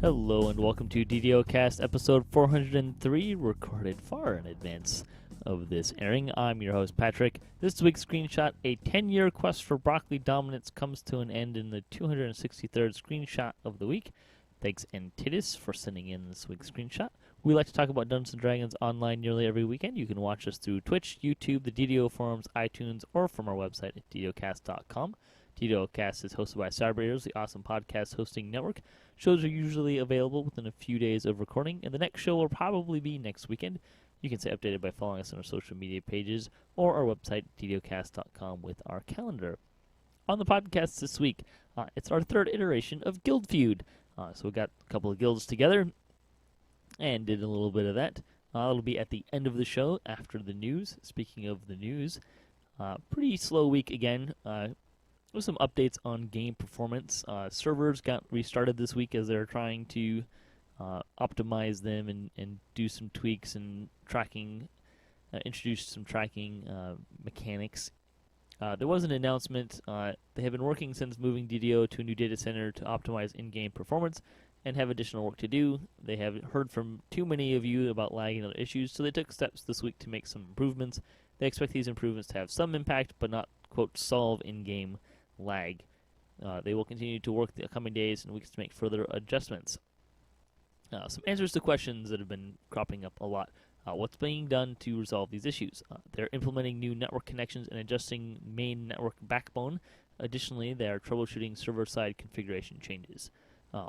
Hello and welcome to DDOCast episode 403, recorded far in advance of this airing. I'm your host, Patrick. This week's screenshot: a 10-year quest for broccoli dominance comes to an end in the 263rd screenshot of the week. Thanks, Antidus, for sending in this week's screenshot. We like to talk about Dungeons & Dragons online nearly every weekend. You can watch us through Twitch, YouTube, the DDO forums, iTunes, or from our website at DDOcast.com. DDOcast is hosted by Cyber, the awesome podcast hosting network. Shows are usually available within a few days of recording, and the next show will probably be next weekend. You can stay updated by following us on our social media pages or our website, DDOcast.com, with our calendar. On the podcast this week, it's our third iteration of Guild Feud. So we got a couple of guilds together and did a little bit of that. It'll be at the end of the show after the news. Speaking of the news, pretty slow week again. With some updates on game performance. Servers got restarted this week as they're trying to optimize them and do some tweaks and tracking, introduce some tracking mechanics. There was an announcement. They have been working since moving DDO to a new data center to optimize in-game performance and have additional work to do. They have heard from too many of you about lag and other issues, so they took steps this week to make some improvements. They expect these improvements to have some impact, but not, quote, solve in-game lag. They will continue to work the coming days and weeks to make further adjustments. Some answers to questions that have been cropping up a lot. What's being done to resolve these issues? They're implementing new network connections and adjusting main network backbone. Additionally, they are troubleshooting server-side configuration changes.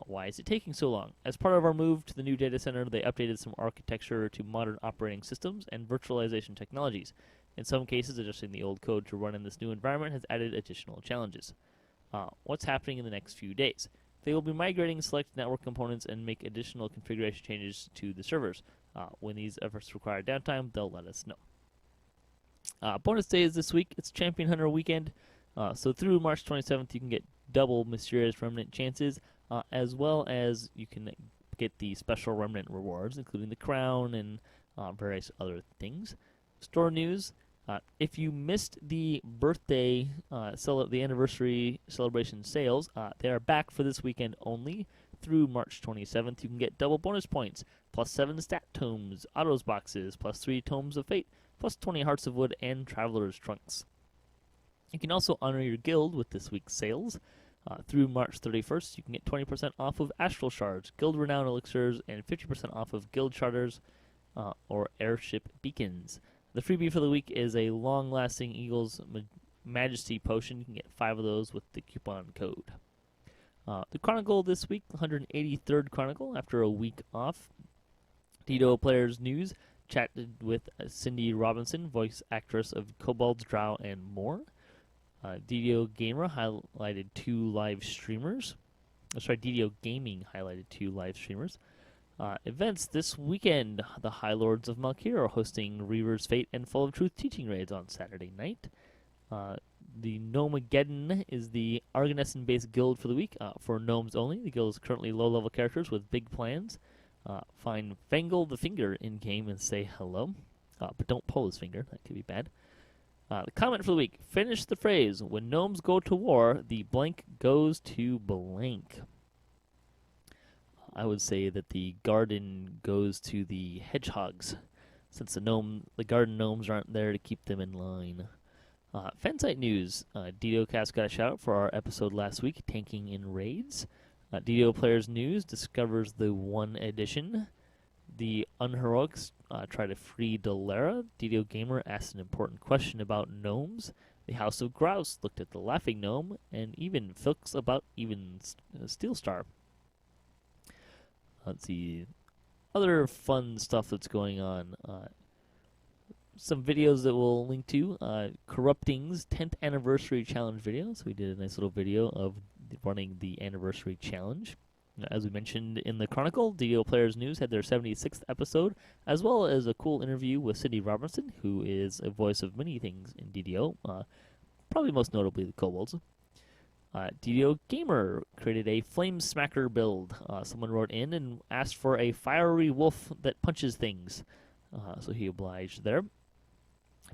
Why is it taking so long? As part of our move to the new data center, they updated some architecture to modern operating systems and virtualization technologies. In some cases, adjusting the old code to run in this new environment has added additional challenges. What's happening in the next few days? They will be migrating select network components and make additional configuration changes to the servers. When these efforts require downtime, they'll let us know. Bonus days this week. It's Champion Hunter weekend. So through March 27th, you can get double Mysterious Remnant chances, as well as you can get the special Remnant rewards, including the crown and various other things. Store news: if you missed the birthday, the anniversary celebration sales, they are back for this weekend only through March 27th. You can get double bonus points, plus 7 stat tomes, autos boxes, plus 3 tomes of fate, plus 20 hearts of wood, and traveler's trunks. You can also honor your guild with this week's sales. Through March 31st, you can get 20% off of astral shards, guild renown elixirs, and 50% off of guild charters or airship beacons. The freebie for the week is a long-lasting Eagle's Majesty potion. You can get 5 of those with the coupon code. The Chronicle this week, 183rd Chronicle, after a week off. DDO Players News chatted with Cindy Robinson, voice actress of Kobolds, Drow, and more. DDO Gamer highlighted 2 live streamers. DDO Gaming highlighted 2 live streamers. Events this weekend: the High Lords of Malkir are hosting Reaver's Fate and Full of Truth teaching raids on Saturday night. The Gnomegeddon is the Arganesson-based guild for the week, for gnomes only. The guild is currently low-level characters with big plans. Find Fangle the Finger in-game and say hello. But don't pull his finger, that could be bad. The comment for the week: finish the phrase, when gnomes go to war, the blank goes to blank. I would say that the garden goes to the hedgehogs, since the garden gnomes aren't there to keep them in line. Fansite news: DDOcast got a shout out for our episode last week, Tanking in Raids. DDO Players News discovers the 1 edition. The Unheroics try to free Dalera. DDO Gamer asked an important question about gnomes. The House of Grouse looked at the Laughing Gnome, and even Filks about Steelstar. Let's see. Other fun stuff that's going on. Some videos that we'll link to. Corrupting's 10th anniversary challenge video. So we did a nice little video of running the anniversary challenge. As we mentioned in the Chronicle, DDO Players News had their 76th episode, as well as a cool interview with Cindy Robinson, who is a voice of many things in DDO, probably most notably the Kobolds. DDO Gamer created a Flame Smacker build. Someone wrote in and asked for a fiery wolf that punches things, so he obliged there.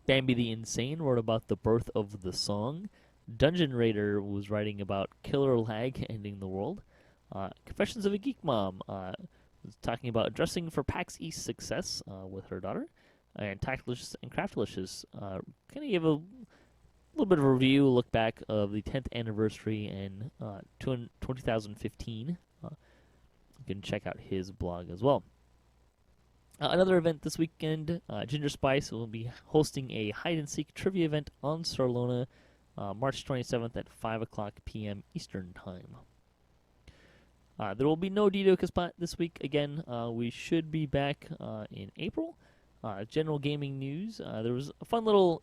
Bambi the Insane wrote about the birth of the song. Dungeon Raider was writing about killer lag ending the world. Confessions of a Geek Mom, talking about dressing for PAX East success with her daughter. And Tactlicious and Craftlicious kind of gave a little bit of a review, look back of the 10th anniversary in 2015. You can check out his blog as well. Another event this weekend, Ginger Spice will be hosting a hide-and-seek trivia event on Sarlona March 27th at 5 o'clock p.m. Eastern Time. There will be no DDOCast this week. Again, we should be back in April. General gaming news. There was a fun little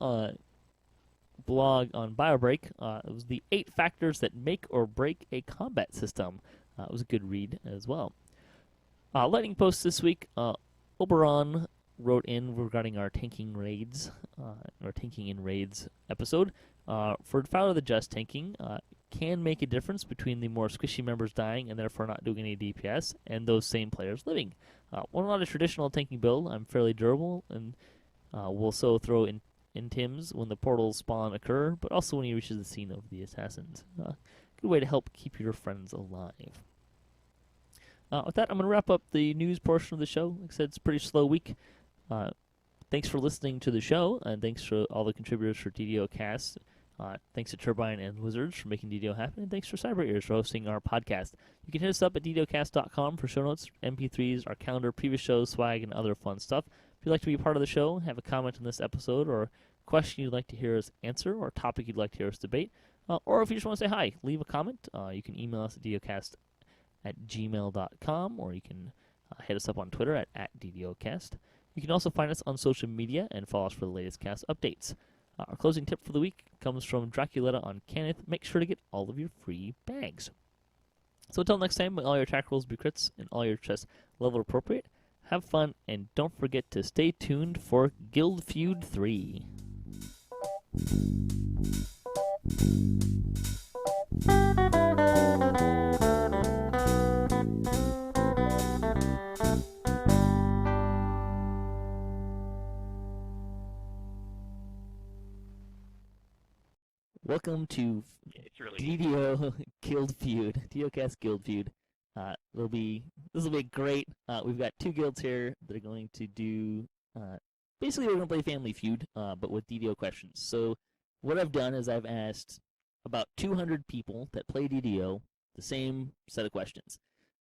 blog on BioBreak. It was the 8 factors that make or break a combat system. It was a good read as well. Lightning posts this week. Oberon wrote in regarding our tanking raids, or tanking in raids episode. For Foul of the Just, tanking can make a difference between the more squishy members dying and therefore not doing any DPS and those same players living. When not a traditional tanking build, I'm fairly durable and will so throw in Tims when the portals spawn occur, but also when he reaches the scene of the assassins. Good way to help keep your friends alive. With that, I'm going to wrap up the news portion of the show. Like I said, it's a pretty slow week. Thanks for listening to the show, and thanks for all the contributors for DDOcast. Thanks to Turbine and Wizards for making DDO happen, and thanks for Cyber Ears for hosting our podcast. You can hit us up at DDOcast.com for show notes, MP3s, our calendar, previous shows, swag, and other fun stuff. If you'd like to be a part of the show, have a comment on this episode, or a question you'd like to hear us answer, or a topic you'd like to hear us debate, or if you just want to say hi, leave a comment. You can email us at DDOcast@gmail.com, or you can hit us up on Twitter at DDOcast. You can also find us on social media and follow us for the latest cast updates. Our closing tip for the week comes from Draculetta on Kenneth. Make sure to get all of your free bags. So until next time, may all your attack rolls be crits and all your chests level appropriate. Have fun, and don't forget to stay tuned for Guild Feud 3. Welcome to DDO Guild Feud, DDOcast Guild Feud. This will be great. We've got 2 guilds here that are going to do. Basically, we're going to play Family Feud, but with DDO questions. So, what I've done is I've asked about 200 people that play DDO the same set of questions,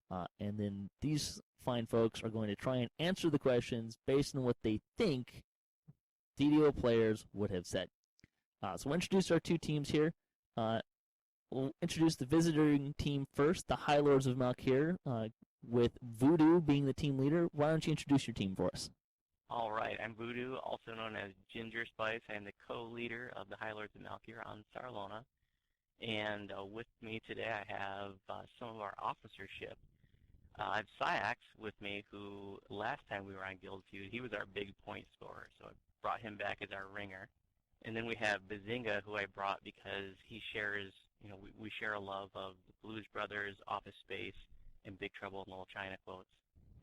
and then these fine folks are going to try and answer the questions based on what they think DDO players would have said. So we'll introduce our 2 teams here. We'll introduce the visiting team first, the High Lords of Malkir, with Voodoo being the team leader. Why don't you introduce your team for us? All right, I'm Voodoo, also known as Ginger Spice. I am the co-leader of the High Lords of Malkir on Sarlona. And with me today I have some of our officership. I have Syax with me, who last time we were on Guild Feud, he was our big point scorer, so I brought him back as our ringer. And then we have Bazinga, who I brought because he shares, we share a love of the Blues Brothers, Office Space, and Big Trouble in Little China quotes.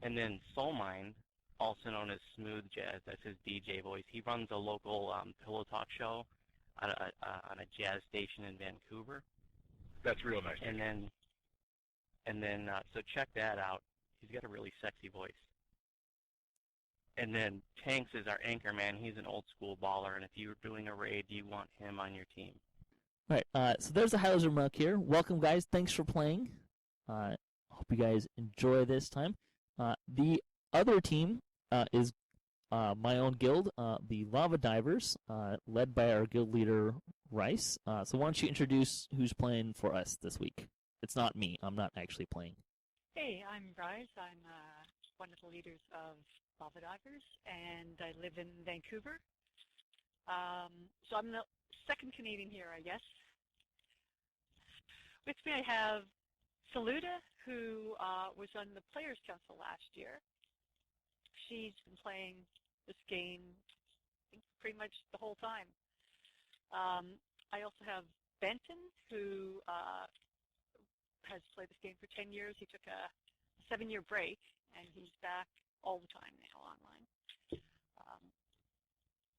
And then Soulmind, also known as Smooth Jazz, that's his DJ voice. He runs a local pillow talk show on a jazz station in Vancouver. That's real nice. And then, so check that out. He's got a really sexy voice. And then Tanks is our anchor man. He's an old school baller, and if you're doing a raid, you want him on your team. All right, so there's the Highlands of Milk here. Welcome, guys. Thanks for playing. Hope you guys enjoy this time. The other team is my own guild, the Lava Divers, led by our guild leader, Rice. So why don't you introduce who's playing for us this week? It's not me. I'm not actually playing. Hey, I'm Rice. I'm one of the leaders of Lava Divers, and I live in Vancouver. So I'm the second Canadian here, I guess. With me I have Saluda, who was on the Players' Council last year. She's been playing this game, I think, pretty much the whole time. I also have Benton, who has played this game for 10 years. He took a 7-year break, and he's back all the time now online.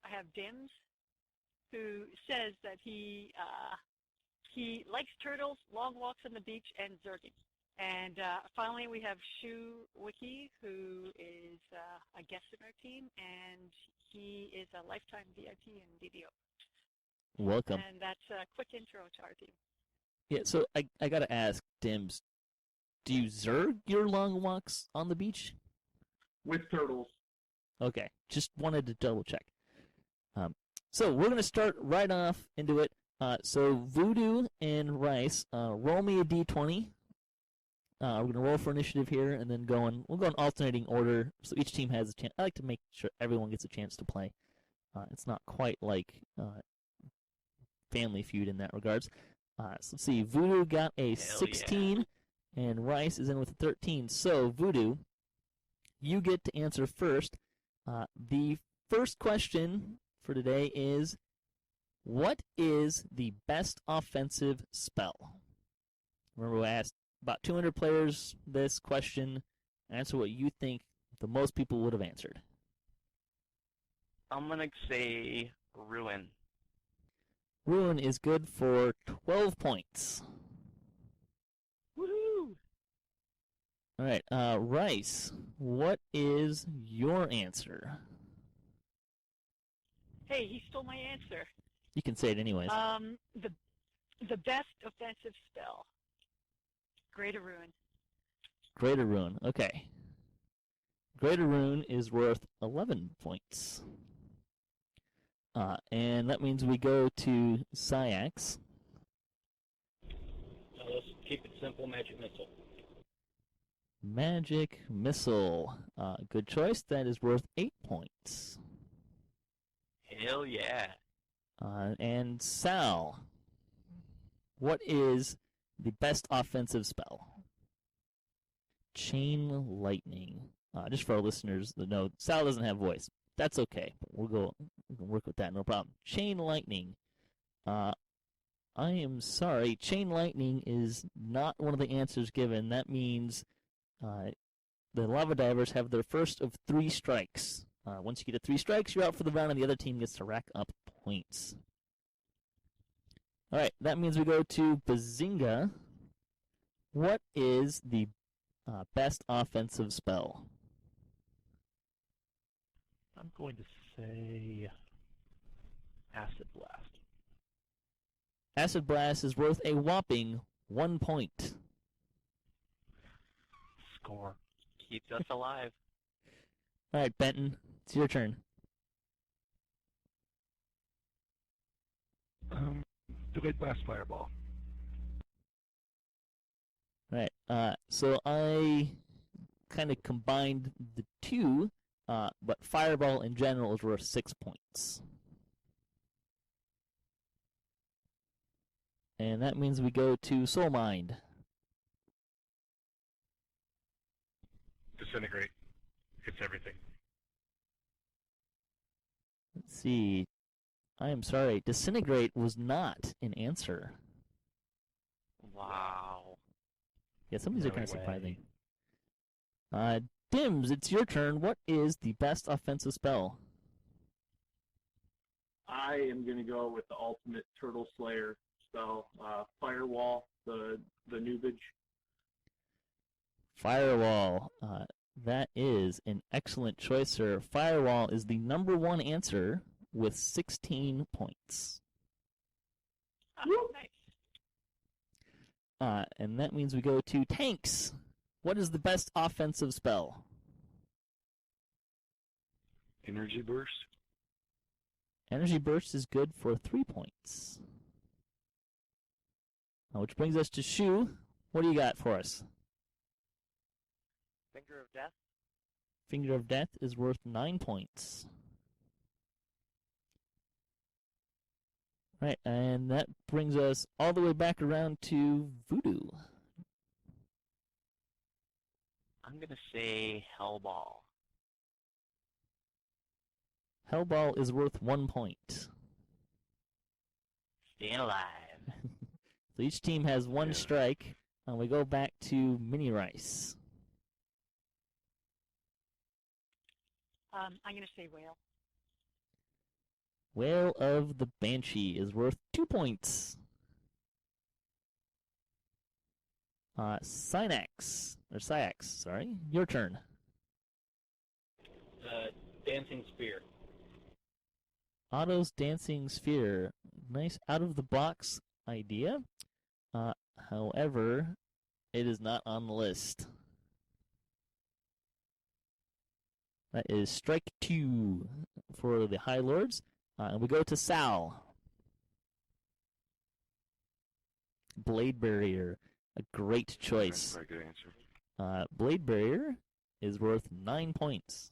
I have Dims, who says that he likes turtles, long walks on the beach, and Zerging. And finally, we have Shu Wiki, who is a guest on our team, and he is a lifetime VIP in DDO. Welcome. And that's a quick intro to our team. Yeah, so I got to ask, Dims, do you zerg your long walks on the beach? With turtles. Okay, just wanted to double check. So we're going to start right off into it. So Voodoo and Rice, roll me a d20. We're going to roll for initiative here, and then we'll go in alternating order, so each team has a chance. I like to make sure everyone gets a chance to play. It's not quite like Family Feud in that regards. So let's see, Voodoo got a 16, and Rice is in with a 13. So, Voodoo, you get to answer first. The first question for today is, what is the best offensive spell? Remember, we asked about 200 players this question. Answer what you think the most people would have answered. I'm going to say Ruin. Ruin is good for 12 points. Woohoo! All right, Rice, what is your answer? Hey, he stole my answer. You can say it anyways. The best offensive spell. Greater Ruin. Greater Ruin, okay. Greater Ruin is worth 11 points. And that means we go to Syax. Let's keep it simple, Magic Missile. Magic Missile. Good choice. That is worth 8 points. Hell yeah. And Sal, what is the best offensive spell? Chain Lightning. Just for our listeners to know, Sal doesn't have voice. That's okay. We can work with that, no problem. Chain Lightning. I am sorry. Chain Lightning is not one of the answers given. That means the Lava Divers have their first of 3 strikes. Once you get to 3 strikes, you're out for the round, and the other team gets to rack up points. All right, that means we go to Bazinga. What is the best offensive spell? I'm going to say Acid Blast. Acid Blast is worth a whopping 1 point. Score. Keeps us alive. All right, Benton, it's your turn. Delayed Blast Fireball. All right, so I kind of combined the two, but Fireball in general is worth 6 points. And that means we go to Soul Mind. Disintegrate. It's everything. Let's see. I am sorry. Disintegrate was not an answer. Wow. Yeah, some of these are No kind of way. surprising. Dims, it's your turn. What is the best offensive spell? I am going to go with the ultimate Turtle Slayer spell, Firewall, the Nubage. Firewall. That is an excellent choice, sir. Firewall is the number 1 answer with 16 points. Oh, nice. And that means we go to Tanks. What is the best offensive spell? Energy Burst. Energy Burst is good for 3 points. Which brings us to Shu. What do you got for us? Finger of Death. Finger of Death is worth 9 points. Right, and that brings us all the way back around to Voodoo. I'm going to say Hellball. Hellball is worth 1 point. Staying alive. So each team has 1 Yeah. strike, and we go back to Mini Rice. I'm going to say Whale. Whale of the Banshee is worth 2 points. Syax, sorry. Your turn. Dancing Spear. Otto's Dancing Sphere. Nice out-of-the-box idea. However, it is not on the list. That is strike 2 for the High Lords. And we go to Sal. Blade Barrier. A great choice. That's a very good answer. Blade Barrier is worth 9 points.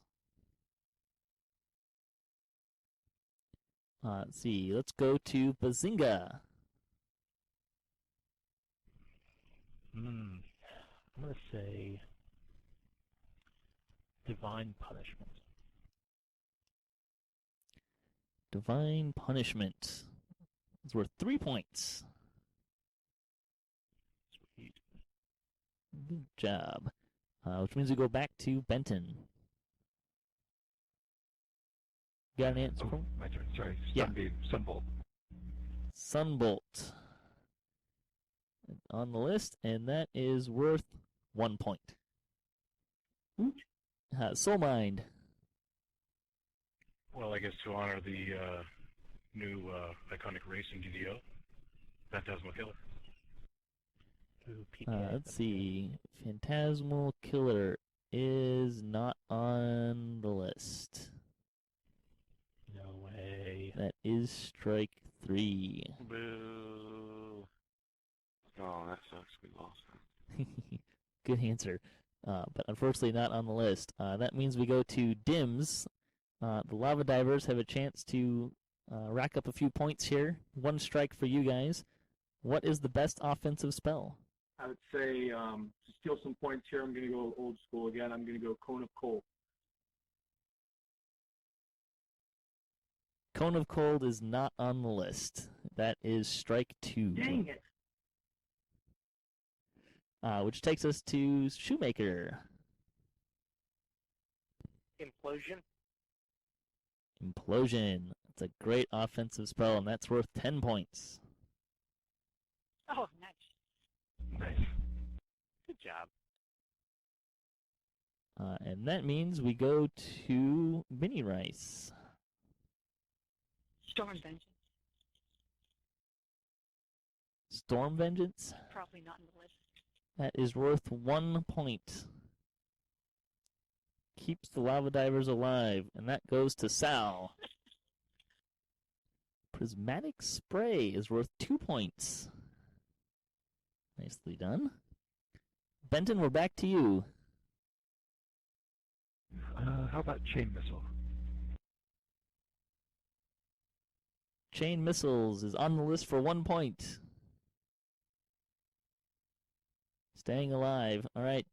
Let's see. Let's go to Bazinga. I'm going to say Divine Punishment. Divine Punishment is worth 3 points. Sweet. Good job. Which means we go back to Benton. Got an answer? Oh, my turn. Sorry. Yeah. Sunbolt. Sunbolt on the list, and that is worth 1 point. Soul Mind. Well, I guess to honor the new iconic racing DDO, Phantasmal Killer. Ooh, PPA. Let's see. Phantasmal Killer is not on the list. No way. That is strike 3. Boo. Oh, that sucks. We lost. Good answer. But unfortunately not on the list. That means we go to Dims. The Lava Divers have a chance to rack up a few points here. 1 strike for you guys. What is the best offensive spell? I would say to steal some points here, I'm going to go old school again. I'm going to go Cone of Cold. Cone of Cold is not on the list. That is strike 2. Dang it. Which takes us to Shoemaker. Implosion. Implosion. It's a great offensive spell, and that's worth 10 points. Oh, nice. Nice. Good job. And that means we go to Mini Rice. Storm Vengeance. Storm Vengeance. Probably not on the list. That is worth 1 point. Keeps the Lava Divers alive, and that goes to Sal. Prismatic Spray is worth 2 points. Nicely done. Benton, we're back to you. How about Chain Missile? Chain Missiles is on the list for 1 point. Staying alive. All right,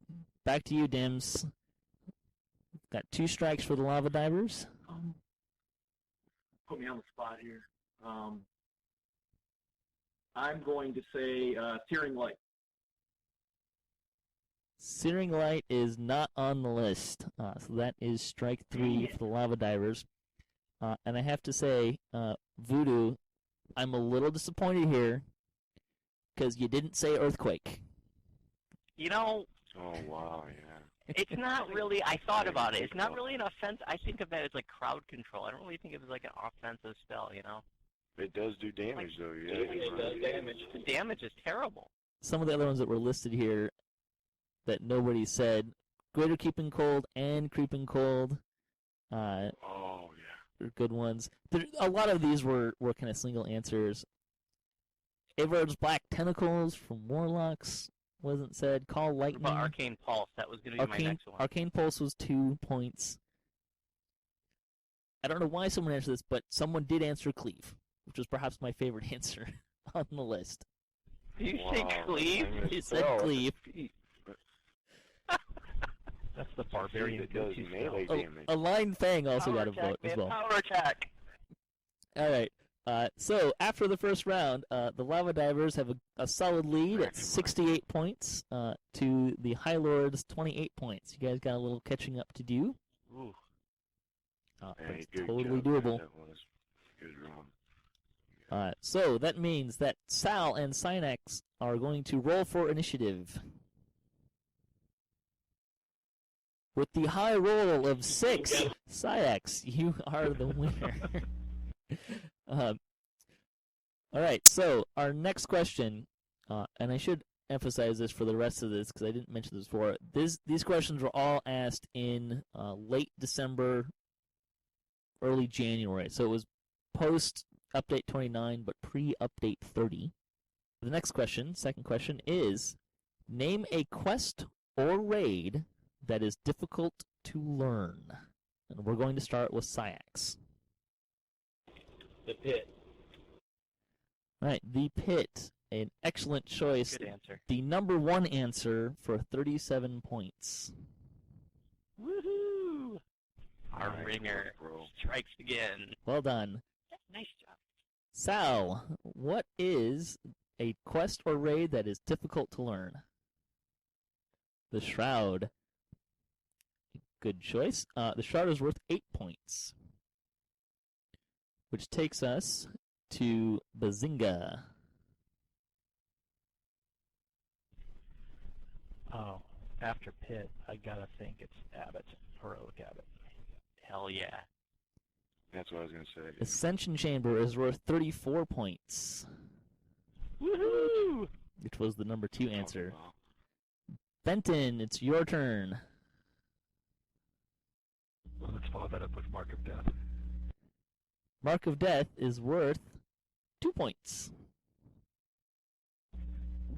back to you, Dims. Got 2 strikes for the Lava Divers. Put me on the spot here. I'm going to say Searing Light. Searing Light is not on the list, so that is strike 3 for the Lava Divers. And I have to say, Voodoo, I'm a little disappointed here because you didn't say Earthquake. You know, Oh, wow, yeah. it's not really, I thought about it. It's not really an offense. I think of that as like crowd control. I don't really think of it as like an offensive spell, you know? It does do damage, though, yeah. It does damage. The damage is terrible. Some of the other ones that were listed here that nobody said, Greater Keeping Cold and Creeping Cold. Oh, yeah. Are good ones. A lot of these were kind of single answers. Avard's Black Tentacles from Warlocks wasn't said. Call Lightning. What about Arcane Pulse? That was going to be my next one. Arcane Pulse was 2 points. I don't know why someone answered this, but someone did answer Cleave, which was perhaps my favorite answer on the list. Did you say Cleave? He said Cleave. That's the barbarian It does go-to melee spell. damage. Align Fang also Power got a attack, vote as man. well. Power attack. All right. So after the first round, the Lava Divers have a solid lead at 68 points to the High Lords 28 points. You guys got a little catching up to do. Ooh. But Hey, it's good totally job, doable. That was good round. So that means that Sal and Synax are going to roll for initiative. With the high roll of 6, Syax, you are the winner. All right, so our next question, and I should emphasize this for the rest of this because I didn't mention this before. These questions were all asked in late December, early January. So it was post-update 29, but pre-update 30. The next question, second question, is name a quest or raid that is difficult to learn. And we're going to start with Syax. The pit. All right, the pit. An excellent choice. Good answer. The number 1 answer for 37 points. Woohoo! Our ringer strikes again. Well done. Nice job. Sal, what is a quest or raid that is difficult to learn? The Shroud. Good choice. The Shroud is worth 8 points. Which takes us to Bazinga. Oh, after Pit, I gotta think it's Abbott, Heroic Abbott. Hell yeah. That's what I was going to say. Ascension Chamber is worth 34 points. Woohoo! Which was the number 2 answer. Oh, wow. Benton, it's your turn. Well, let's follow that up with Mark of Death. Mark of Death is worth 2 points.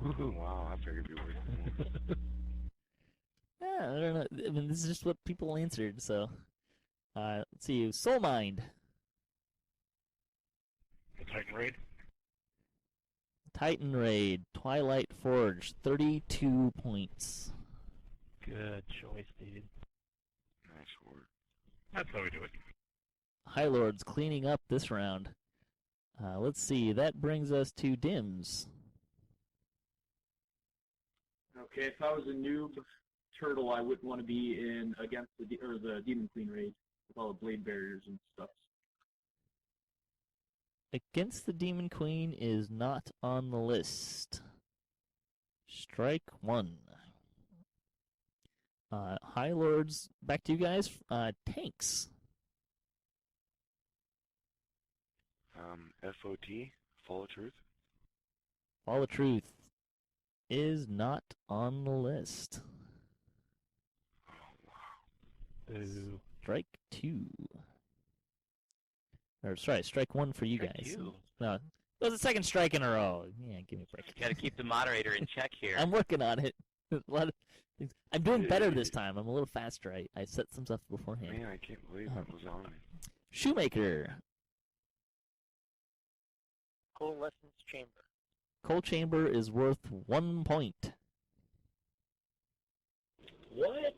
Woohoo, wow, I figured it'd be worth more. Yeah, I don't know. I mean, this is just what people answered, so. Let's see. Soul Mind. The Titan Raid. Titan Raid. Twilight Forge. 32 points. Good choice, dude. Nice word. That's how we do it. High Lords cleaning up this round. Let's see. That brings us to Dims. Okay, if I was a noob turtle, I wouldn't want to be in against the Demon Queen raid with all the blade barriers and stuff. Against the Demon Queen is not on the list. Strike 1. High Lords, back to you guys. Tanks. FOT, Follow Truth. Follow Truth is not on the list. Oh, wow. Boo. Strike 2. Or sorry, strike 1 for you Strike guys. two. No, that was the second strike in a row. Yeah, give me a break. Got to keep the moderator in check here. I'm working on it. A lot of things. I'm doing better this time. I'm a little faster. I set some stuff beforehand. Man, I can't believe that was on me. Shoemaker. Coalescence Chamber. Coal Chamber is worth 1 point. What?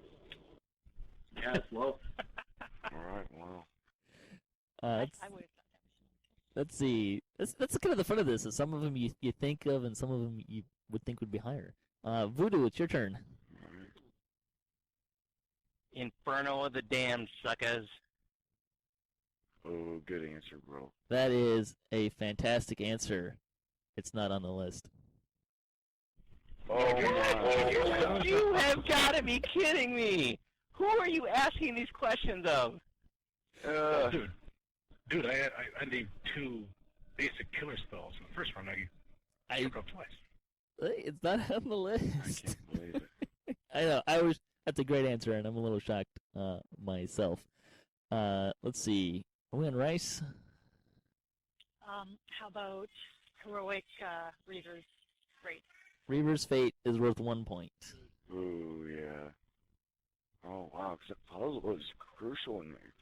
Yeah, it's low. Alright, wow. I Let's, would have done that. let's see. That's kind of the fun of this. Is some of them you think of, and some of them you would think would be higher. Voodoo, it's your turn. Alright. Inferno of the Damned, suckers. Oh, good answer, bro. That is a fantastic answer. It's not on the list. Oh, my. You have got to be kidding me. Who are you asking these questions of? Dude, I named 2 basic killer spells. In the first round, I took up twice. It's not on the list. I can't believe it. I know. That's a great answer, and I'm a little shocked myself. Let's see. Are we on Rice? How about Heroic Reader's Raid? Reaver's Fate is worth 1 point. Ooh, yeah. Oh, wow, because follow was crucial in there.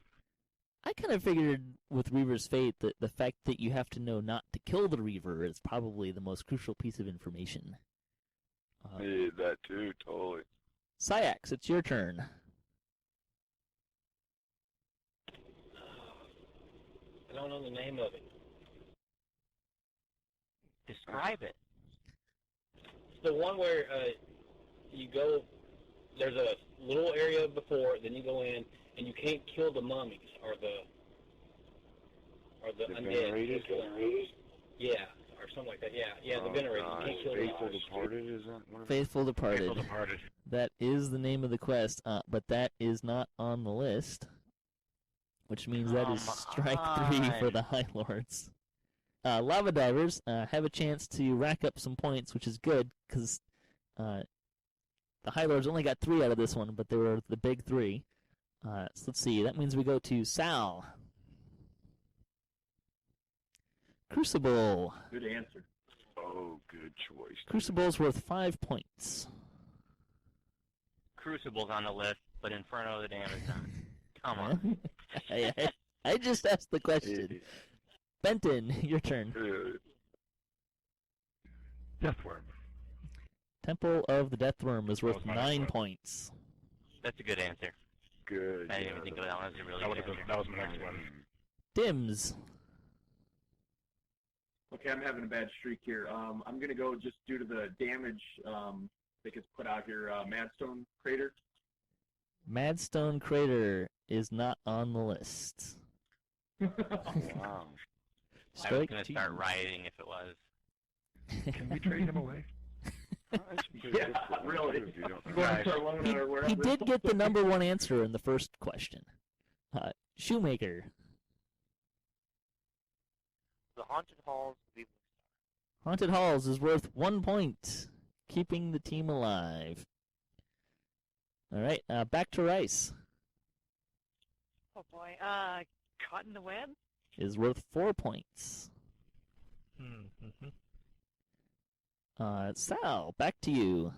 I kind of figured with Reaver's Fate that the fact that you have to know not to kill the Reaver is probably the most crucial piece of information. I did that too, totally. Syax, it's your turn. I don't know the name of it. Describe it. It's the one where you go, there's a little area before, then you go in, and you can't kill the mummies, or the The undead. venerated? Yeah, or something like that. Yeah, the venerated. You can't kill Faithful them. Departed, is that one of them? Faithful Departed. Faithful Departed. That is the name of the quest, but that is not on the list, which means that is Come strike 3 for on. the High Lords. Lava Divers have a chance to rack up some points, which is good, because the High Lords only got 3 out of this one, but they were the big 3. So let's see, that means we go to Sal. Crucible. Good answer. Oh, good choice. Crucible's worth 5 points. Crucible's on the list, but Inferno of the Damned is not. Come on. I just asked the question. Benton, your turn. Deathworm. Temple of the Deathworm is worth was my 9 next one. points. That's a good answer. Good. I didn't even think of that one. That's a really good answer. That was my next one. Dims. Okay, I'm having a bad streak here. I'm gonna go just due to the damage that gets put out here. Madstone Crater. Madstone Crater is not on the list. Oh, wow. I was Strike going to 2. start rioting if it was. Can we trade him away? That's pretty Yeah, difficult one, really. too, if you don't I'm know. going to Sarlona He, or wherever. he did get the number 1 answer in the first question. Shoemaker. The Haunted Halls of Evening Haunted Halls is worth 1 point, keeping the team alive. All right, back to Rice. Oh boy. Caught in the Web? Is worth 4 points. Mm-hmm. Sal, back to you.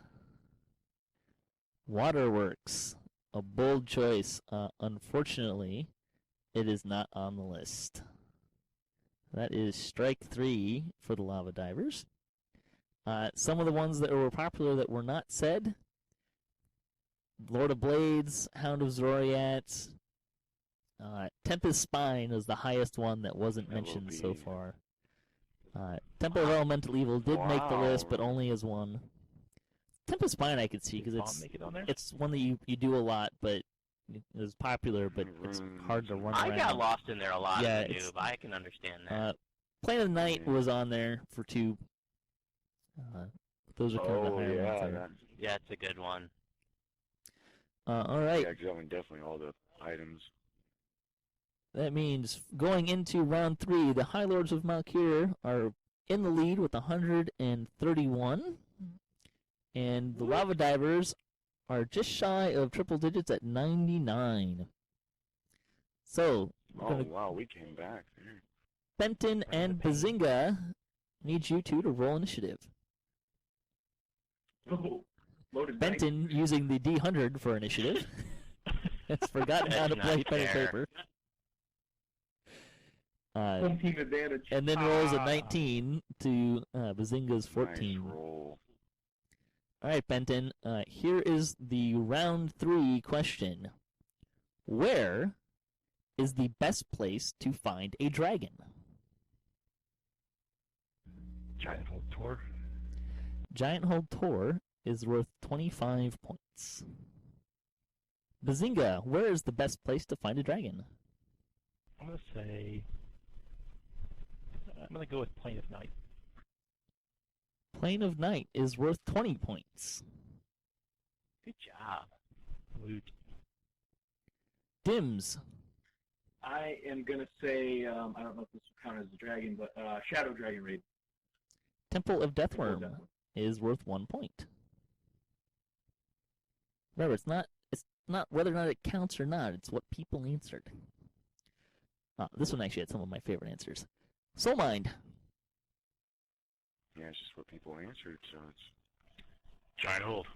Waterworks, a bold choice. Unfortunately, it is not on the list. That is strike 3 for the Lava Divers. Some of the ones that were popular that were not said: Lord of Blades, Hound of Zoriat, Tempest Spine is the highest one that wasn't mentioned so LOB. far. Temple of Elemental Evil did make the list, but Wow. only as one. Tempest Spine I could see because Did Bomb it's make it on there? it's one that you do a lot, but it's popular, but it's hard to run I around. got lost in there a lot Yeah, as a it's- noob. I can understand that. Plane of the Night was on there for 2. Those are kind of the Oh, higher yeah, ones there. that, Yeah, it's a good one. All right. yeah, 'cause that one definitely all the items. That means going into round 3, the High Lords of Malkir are in the lead with 131, and the Lava Divers are just shy of triple digits at 99. So, we're Oh, gonna, wow, we came back there. Benton and Bazinga need you two to roll initiative. Oh, loaded dice. Benton using the D100 for initiative. Has forgotten how to That's play not pen and fair. paper. Home team advantage. And then rolls a 19 to Bazinga's 14. Nice roll. All right, Benton. Here is the round 3 question. Where is the best place to find a dragon? Giant Hold Tour. Giant Hold Tor is worth 25 points. Bazinga, where is the best place to find a dragon? I'm going to say... I'm going to go with Plane of Night. Plane of Night is worth 20 points. Good job. Loot. Dims, I am gonna say I don't know if this will count as a dragon, but Shadow Dragon Raid. Temple of Temple of Deathworm Deathworm. is worth 1 point. Remember, it's not whether or not it counts or not, it's what people answered. This one actually had some of my favorite answers. Soul Mind. Yeah, it's just what people answered, so it's... Giant Hold.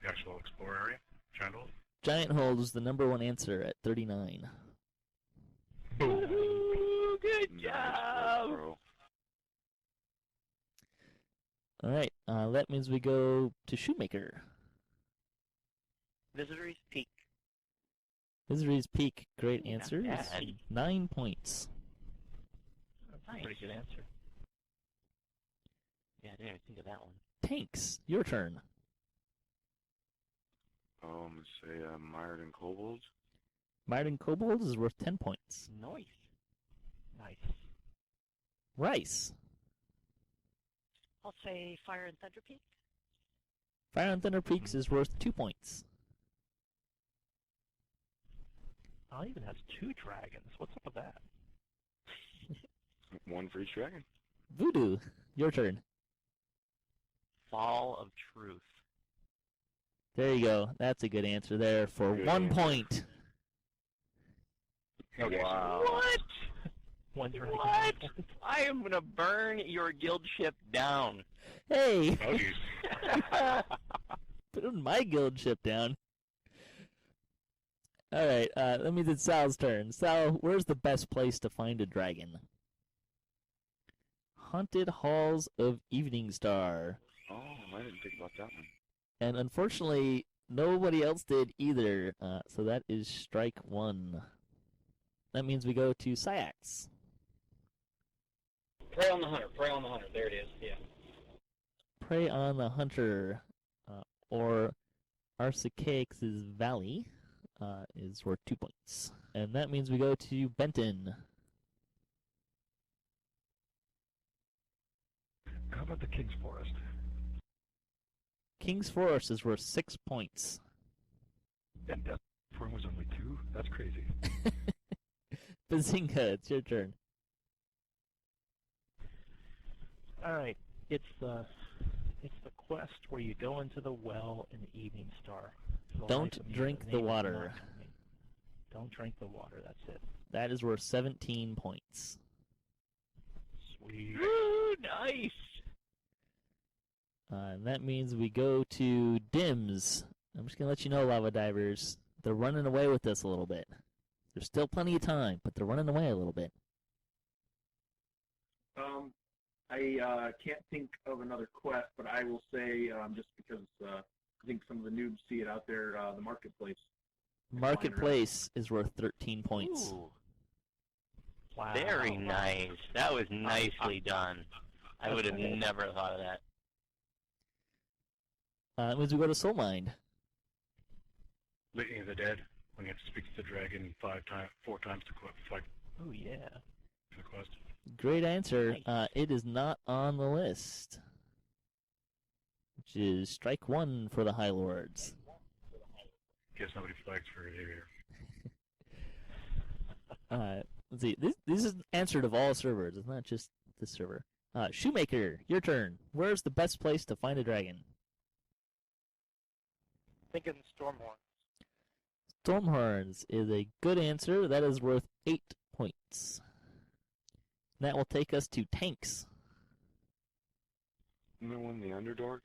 The actual Explorer area. Giant Hold. Giant Hold is the number 1 answer at 39. Ooh, good Nice job. work, bro. All right, that means we go to Shoemaker. Visitor's Peak. Visitor's Peak, great Not answer. It's bad. 9 points. That's Nice. a pretty good answer. Yeah, I didn't even think of that one. Tanks, your turn. Let's say Mired and Kobold. Myron Kobold is worth 10 points. Nice. Nice. Rice, I'll say Fire and Thunder Peak. Fire and Thunder Peaks is worth 2 points. Oh, it even has 2 dragons. What's up with that? One for each dragon. Voodoo, your turn. Fall of Truth. There you go. That's a good answer there for Good 1 answer. point. Okay. Wow. What? 1 dragon. What? I am going to burn your guild ship down. Hey, Buggies. put my guild ship down. All right, that means it's Sal's turn. Sal, where's the best place to find a dragon? Haunted Halls of Evening Star. Oh, I didn't think about that one. And unfortunately, nobody else did either, so that is strike 1. That means we go to Syax. Prey on the Hunter. Prey on the Hunter. There it is. Yeah. Prey on the Hunter, or Arsacaix's Valley, is worth 2 points. And that means we go to Benton. How about the King's Forest? King's Forest is worth 6 points. And Death Form was only 2? That's crazy. Bazinga, it's your turn. All right, it's the quest where you go into the well in the Evening Star. For the Don't life of me, drink the name is water. not coming. Don't drink the water. That's it. That is worth 17 points. Sweet. Ooh, nice. And that means we go to Dims. I'm just going to let you know, Lava Divers, they're running away with this a little bit. There's still plenty of time, but they're running away a little bit. I can't think of another quest, but I will say, just because I think some of the noobs see it out there, the Marketplace. Marketplace is worth 13 points. Ooh, Wow. very nice. That was nicely done. I would have never thought of that. That means we go to Soul Mind. Litany of the Dead, when you have to speak to the dragon 4 times to fight Oh yeah. the quest. Great answer. It is not on the list, which is strike 1 for the High Lords. Guess nobody flags for it here. Let's see. This is answered of all servers. It's not just this server. Shoemaker, your turn. Where's the best place to find a dragon? Thinking Stormhorn. Stormhorns is a good answer. That is worth 8 points. That will take us to tanks. No one in the Underdark?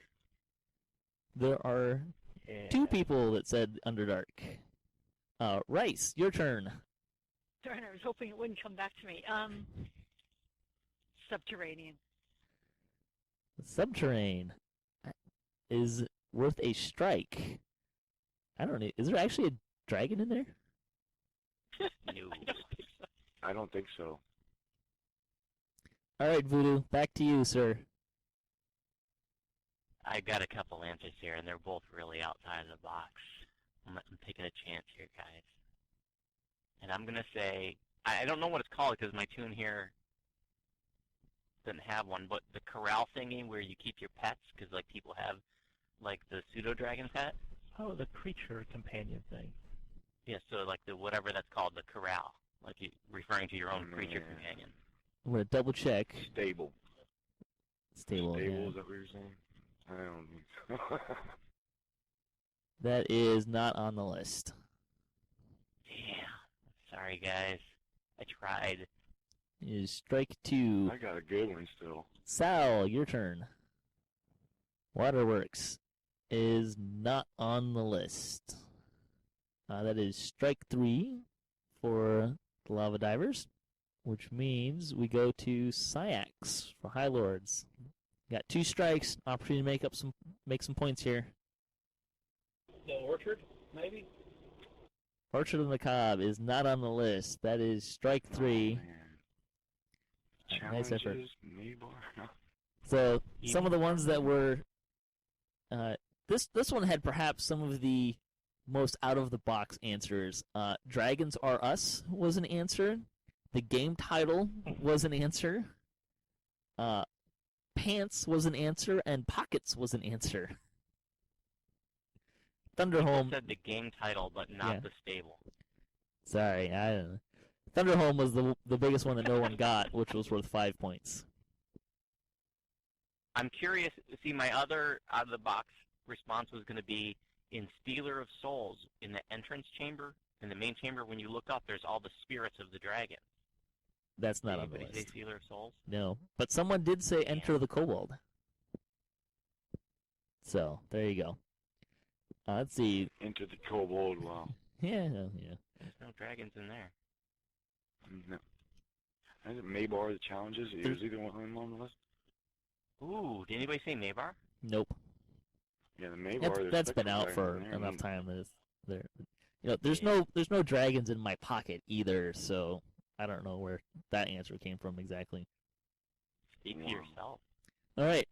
There are Yeah. 2 people that said Underdark. Rice, your turn. Darn, I was hoping it wouldn't come back to me. Subterranean. Subterrane is worth a strike. I don't know. Is there actually a dragon in there? No. I don't think so. All right, Voodoo, back to you, sir. I got a couple answers here, and they're both really outside of the box. I'm taking a chance here, guys. And I'm going to say, I don't know what it's called because my tune here doesn't have one, but the corral thingy where you keep your pets, because like people have like the pseudo-dragon pet. Oh, the creature companion thing. Yeah, so like the whatever that's called, the corral, like you referring to your own creature Man. companion. I'm going to double check. Stable. Stable, Stable, yeah. is that what you're saying? I don't think so. That is not on the list. Damn. Sorry, guys. I tried. Is strike 2. I got a good one still. Sal, your turn. Waterworks is not on the list. That is strike 3 for the Lava Divers, which means we go to Syax for High Lords. Got 2 strikes, opportunity to make some points here. The Orchard, maybe? Orchard of the Cobb is not on the list. That is strike 3. Oh, man. Nice effort. Challenges, Maybar. So some of the ones that were this one had perhaps some of the most out of the box answers. Dragons Are Us was an answer. The game title was an answer. Pants was an answer, and pockets was an answer. People Thunderhome. said the game title, but not the stable. Sorry, I don't know. Thunderhome was the biggest one that no one got, which was worth 5 points. I'm curious. See, my other out-of-the-box response was going to be in Stealer of Souls, in the entrance chamber, in the main chamber, when you look up, there's all the spirits of the dragon. That's not Did on the anybody say list. Stealer of Souls? No, but someone did say Enter the Kobold. So, there you go. Let's see. Enter the Kobold, wow. Yeah. There's no dragons in there. No. I think Maybar, the challenges, is either one of them on the list? Ooh, did anybody say Maybar? Nope. Yeah, the Maybar. That's been out for enough time. There's no dragons in my pocket either, so I don't know where that answer came from exactly. Speak for yourself. All right,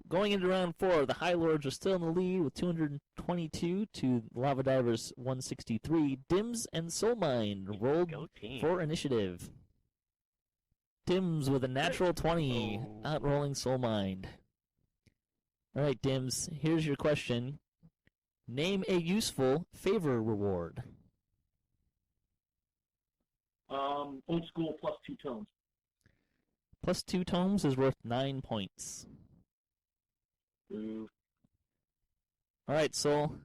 going into round 4, the High Lords are still in the lead with 222 to Lava Divers 163. Dims and Soulmind rolled for initiative. Dims with a natural 20, outrolling Soulmind. All right, Dims, here's your question. Name a useful favor reward. Old school plus 2 tones. Plus 2 tomes is worth 9 points. Ooh. All right, Soul.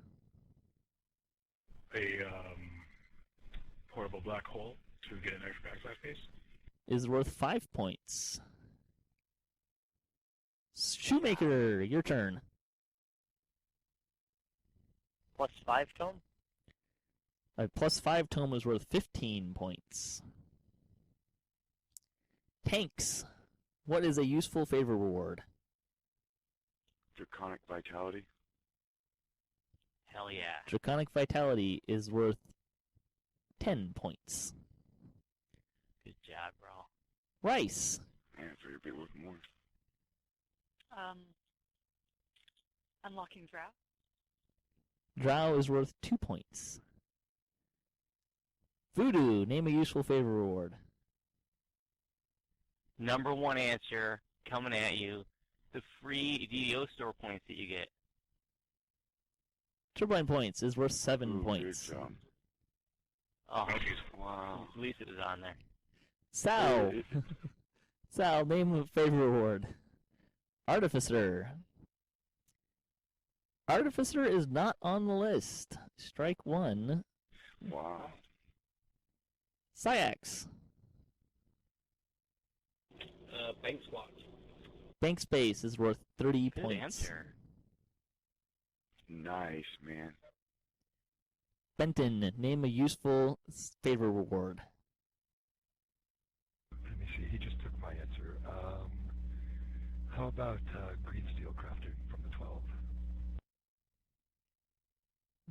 A portable black hole to get an extra backslash space. Is worth 5 points. Shoemaker, your turn. Plus 5 tone? Plus 5 tome is worth 15 points. Tanks, what is a useful favor reward? Draconic Vitality. Hell yeah. Draconic Vitality is worth 10 points. Good job, bro. Rice. Man, I figured it'd be worth more. Unlocking Drow. Drow is worth 2 points. Voodoo, name a useful favor reward. Number one answer coming at you. The free DDO store points that you get. Turbine points is worth 7 Ooh, points. Good job. Oh, Wow. at least it is on there. Sal. Sal, name a favor reward. Artificer. Artificer is not on the list. Strike 1. Wow. Syax. Bank squat. Bank space is worth 30 Good points. answer. Nice, man. Benton, name a useful favor reward. Let me see. He just took my answer. How about Green Steel Crafter from the 12?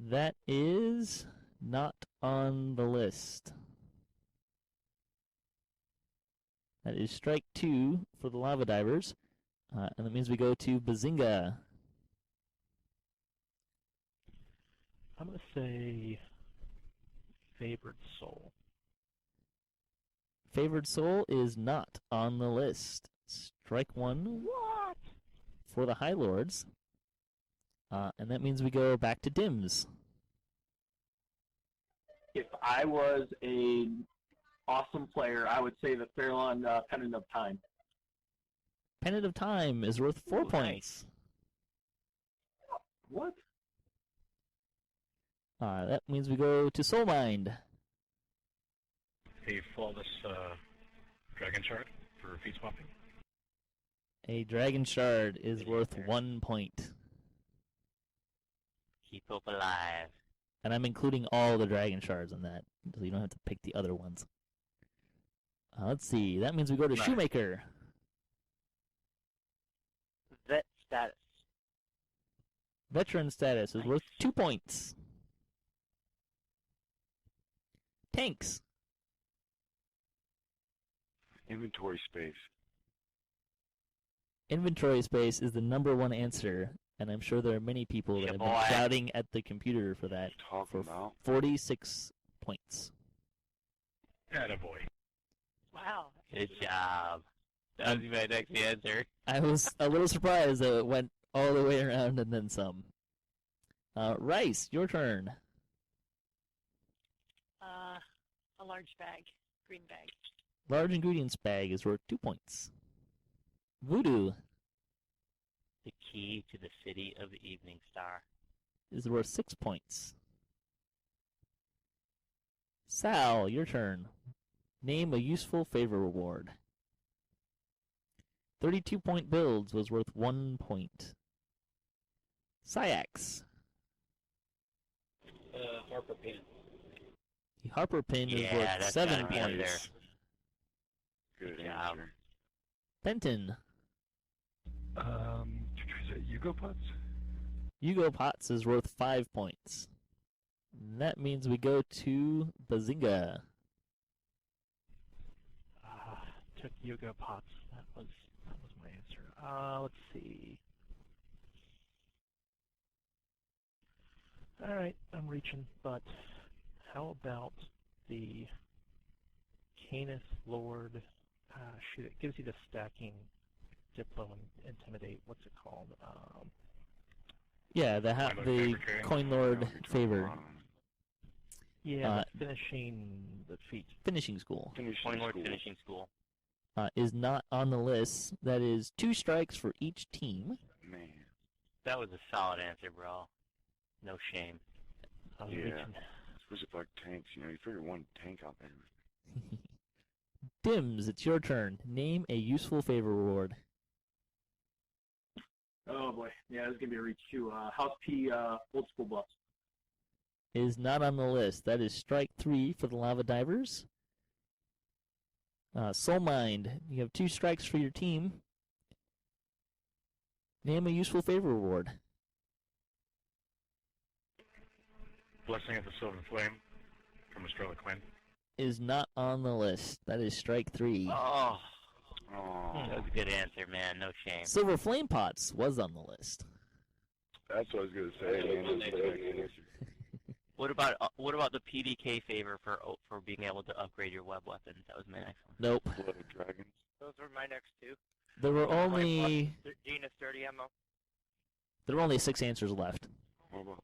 That is not on the list. That is strike 2 for the Lava Divers. And that means we go to Bazinga. I'm going to say Favored Soul. Favored Soul is not on the list. Strike 1 What? for the High Lords. And that means we go back to Dims. If I was an awesome player, I would say the Farallon Pennant of Time. Pennant of Time is worth 4 Ooh, points. What? That means we go to Soulmind. A flawless dragon shard for feet swapping. A Dragon Shard is worth 1 point. Keep hope alive. And I'm including all the Dragon Shards in that, so you don't have to pick the other ones. Let's see. That means we go to Nice. Shoemaker. Vet status. Veteran status is worth 2 points. Tanks. Inventory space. Inventory space is the number one answer, and I'm sure there are many people that Yeah, have been boy. shouting at the computer for that. Talking For about. 46 points. Attaboy. Wow. Good job. That was my next answer. I was a little surprised that it went all the way around and then some. Rice, your turn. A large bag, green bag. Large ingredients bag is worth 2 points. Voodoo The key to the city of the evening star. is worth 6 points. Sal, your turn. Name a useful favor reward. 32-point builds was worth 1 point. Syax. Harper Pin. The Harper pin is Yeah, worth that's 7 gotta be up points. Good job. answer. Benton. Is it Yugo Pots? Yugo Pots is worth 5 points. And that means we go to Bazinga. Took Yugo Pots. That was my answer. Let's see. All right, I'm reaching, but how about the Canis Lord? Shoot, it gives you the stacking Diplo and Intimidate. What's it called? Yeah, the Coin Lord favor. Yeah, finishing the feat. Finishing school. Coin Lord Finishing School. Is not on the list. That is 2 strikes for each team. Man. That was a solid answer, bro. No shame. I was Yeah. reaching. Especially for like tanks, you figure one tank out there. Dims, it's your turn. Name a useful favor reward. Oh boy, yeah, this is gonna be a reach too. House P old school buffs. Is not on the list. That is strike 3 for the Lava Divers. Soul Mind, you have 2 strikes for your team. Name a useful favor reward. Blessing of the Sylvan Flame from Estrella Quinn. Is not on the list. That is strike 3. Oh, Oh, that was a good answer, man. No shame. Silver Flame Pots was on the list. that's what I was gonna say. Man. That's a good answer. What about the PDK favor for being able to upgrade your web weapons? That was my next one. Nope. Blood of Dragons. Those were my next two. There were only Gina Sturdy ammo. 6 answers left. What about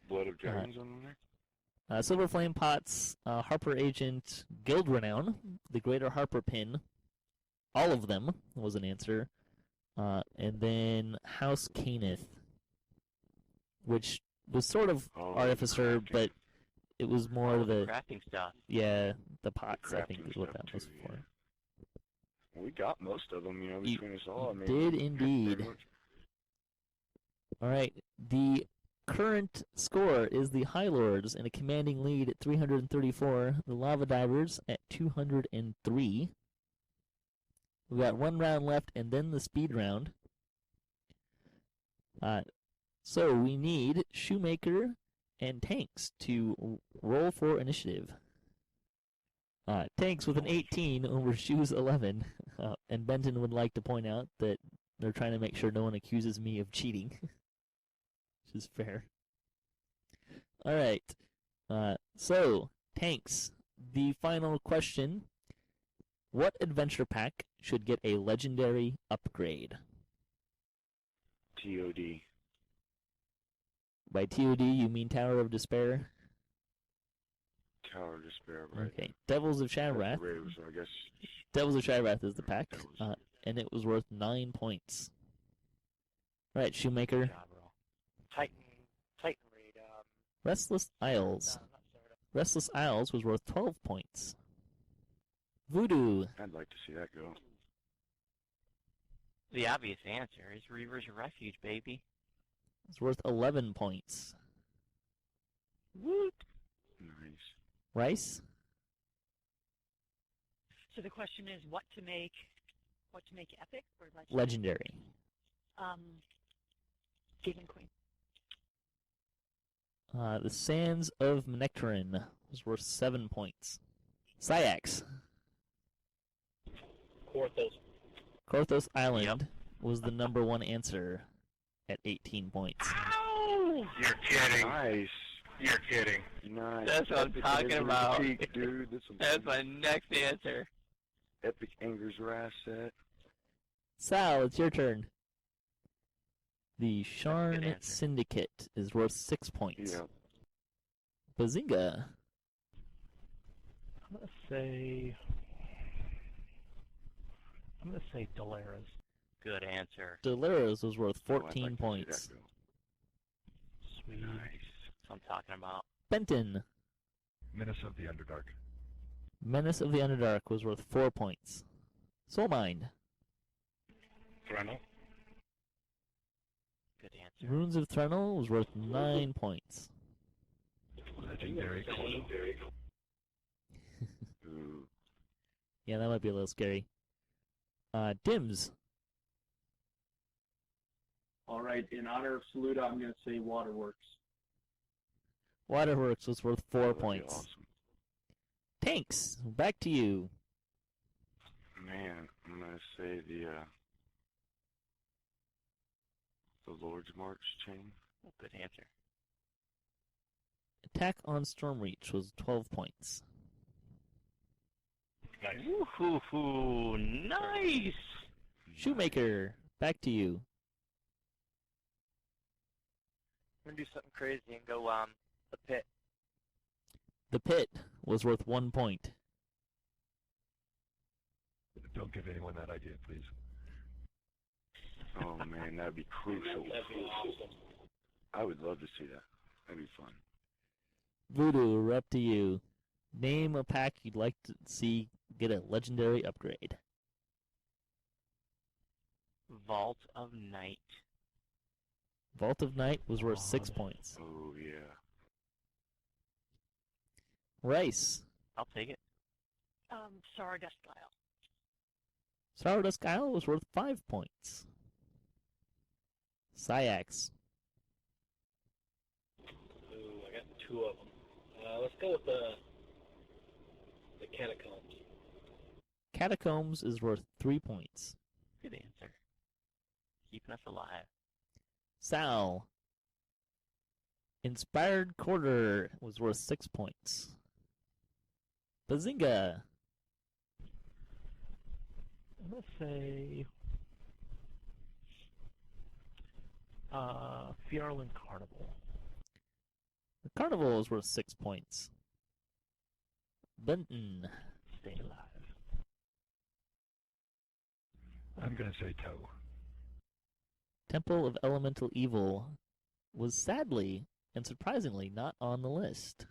Blood of Dragons on there? Silver Flame Pots, Harper Agent, Guild Renown, the Greater Harper Pin, all of them was an answer, and then House Caneth, which was sort of Artificer, crafting. but it was more the crafting stuff. the pots. I think crafting is what stuff that was too, for. yeah. We got most of them, You between us all. I mean, did indeed. pretty much. All right, the current score is the High Lords in a commanding lead at 334, the Lava Divers at 203. We got 1 round left and then the speed round. So we need Shoemaker and Tanks to roll for initiative. Tanks with an 18 over Shoe's 11. And Benton would like to point out that they're trying to make sure no one accuses me of cheating. Which is fair. Alright. So, Tanks. The final question. What adventure pack should get a legendary upgrade? TOD. By TOD, you mean Tower of Despair? Tower of Despair, right? Okay. Devils of Shattrath. So I guess Devils of Shattrath is the pack. Devils. And it was worth 9 points. Alright, Shoemaker. Good job, bro. Titan Raid. Restless Isles. No, not Sarda. Restless Isles was worth 12 points. Voodoo. I'd like to see that go. The obvious answer is Reaver's Refuge, baby. It's worth 11 points. Woot! Nice. Rice? So the question is what to make epic or legendary? Legendary. Demon Queen. The Sands of Nectarin was worth 7 points. Syax. Porthos. Korthos Island was the number 1 answer at 18 points. Ow! You're kidding. Nice. You're kidding. Nice. That's what I'm Epic talking Initiative about. Peak, dude. That's some That's my next answer. Epic Anger's Wrath set. Sal, it's your turn. The good Sharn answer. Syndicate is worth 6 points. Yeah. Bazinga. I'm gonna say Dolaris. Good answer. Dolaris was worth Oh, I'd 14 like to see points. that go. Sweet. That's what I'm talking about. Benton. Menace of the Underdark. Menace of the Underdark was worth 4 points. Soulmind. Threnel. Good answer. Runes of Threnel was worth 9 points. Legendary Coil. Ooh. Yeah, that might be a little scary. Dims. All right, in honor of Saluda, I'm going to say Waterworks. Waterworks was worth 4 That'd be points. awesome. Tanks, back to you. Man, I'm gonna say the Lord's March chain. Good answer. Attack on Stormreach was 12 points. Nice. Woo-hoo-hoo. Nice! Shoemaker, back to you. I'm gonna do something crazy and go the pit. The Pit was worth 1 point. Don't give anyone that idea, please. Oh man, that'd be crucial. That'd be awesome. I would love to see that. That'd be fun. Voodoo, we're up to you. Name a pack you'd like to see get a legendary upgrade. Vault of Night. Vault of Night was worth 6 points. Oh yeah. Rice. I'll take it. Stardust Isle. Stardust Isle was worth 5 points. Syax. Ooh, I got two of them. Let's go with the Catacombs. Catacombs is worth 3 points. Good answer. Keeping us alive. Sal. Inspired Quarter was worth 6 points. Bazinga. I'm gonna say Fjarlin Carnival. The Carnival is worth 6 points. Benton. Stay alive. I'm gonna say Toe. Temple of Elemental Evil was sadly and surprisingly not on the list.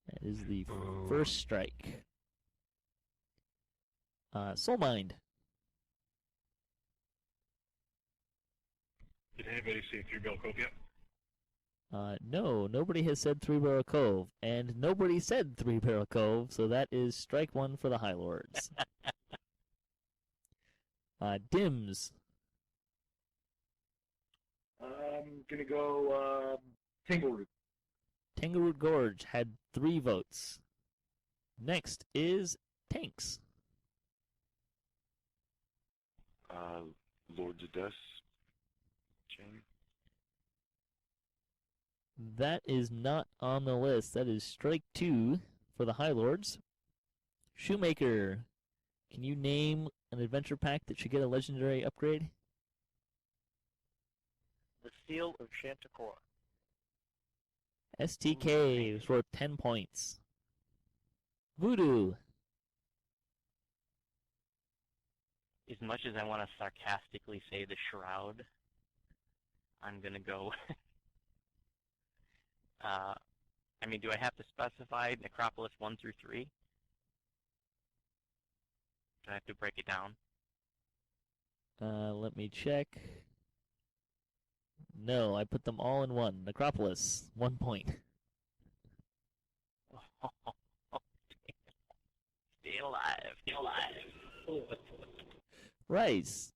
That is the Boo. first strike. Soulmind. Did anybody see Three Bell Cove yet? No, nobody has said Three Barrel Cove, and nobody said Three Barrel Cove, so that is strike one for the High Lords. Dims. I'm going to go Tangleroot. Tangleroot Gorge had 3 votes. Next is Tanks. Lords of Dust chain. That is not on the list. That is strike 2 for the High Lords. Shoemaker, can you name an adventure pack that should get a legendary upgrade? The Seal of Chanticleer. STK is worth 10 points. Voodoo. As much as I want to sarcastically say the Shroud, I'm going to go... do I have to specify Necropolis 1 through 3? Do I have to break it down? Let me check. No, I put them all in one. Necropolis, 1 point. Stay alive, stay alive. Rice.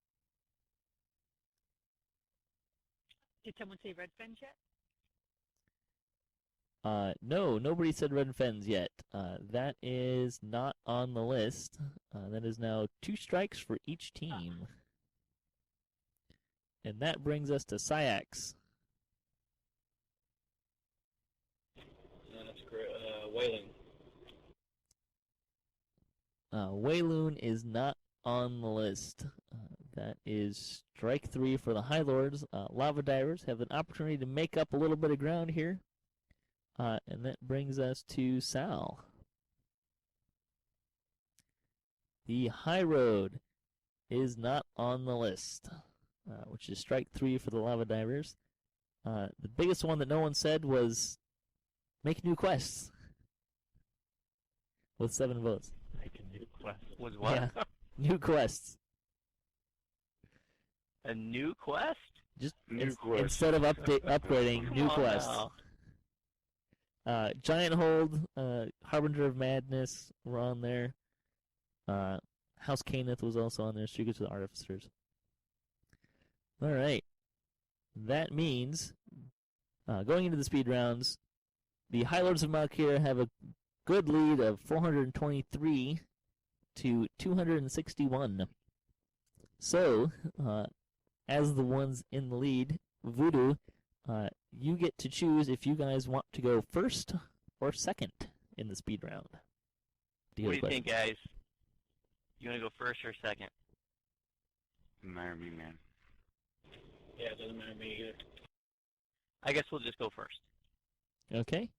Did someone say Red Fens yet? No, nobody said Red Fens yet. That is not on the list. That is now 2 strikes for each team. And that brings us to Syax. That's great. Whaling. Wayloon is not on the list. That is strike 3 for the High Lords. Lava Divers have an opportunity to make up a little bit of ground here. And that brings us to Sal. The High Road is not on the list, which is strike 3 for the Lava Divers. The biggest one that no one said was make new quests with 7 votes. Make a new quest. Was what? Yeah, new quests. A new quest? Just New quest. instead of upgrading, new Come on quests. now. Giant Hold, Harbinger of Madness were on there. House Caneth was also on there. Secrets of the Artificers. All right. That means, going into the speed rounds, the High Lords of Malkir have a good lead of 423 to 261. So, as the ones in the lead, Voodoo, you get to choose if you guys want to go first or second in the speed round. What do you think, guys? You want to go first or second? Doesn't matter to me, man. Yeah, it doesn't matter to me either. I guess we'll just go first. Okay.